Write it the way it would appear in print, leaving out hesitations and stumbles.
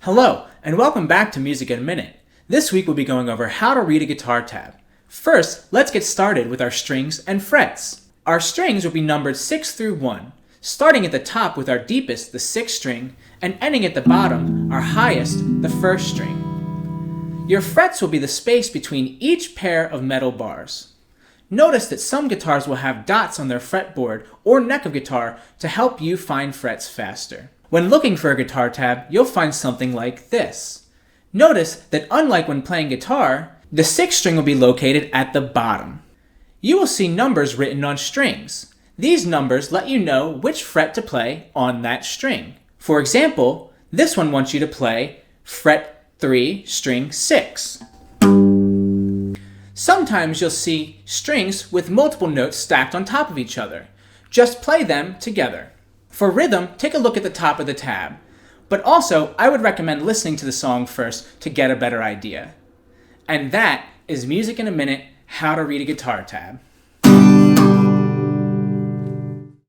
Hello, and welcome back to Music in a Minute. This week we'll be going over how to read a guitar tab. First, let's get started with our strings and frets. Our strings will be numbered 6 through 1, starting at the top with our deepest, the 6th string, and ending at the bottom, our highest, the 1st string. Your frets will be the space between each pair of metal bars. Notice that some guitars will have dots on their fretboard or neck of guitar to help you find frets faster. When looking for a guitar tab, you'll find something like this. Notice that unlike when playing guitar, the 6th string will be located at the bottom. You will see numbers written on strings. These numbers let you know which fret to play on that string. For example, this one wants you to play fret 3, string 6. Sometimes you'll see strings with multiple notes stacked on top of each other. Just play them together. For rhythm, take a look at the top of the tab. But also, I would recommend listening to the song first to get a better idea. And that is Music in a Minute, How to Read a Guitar Tab.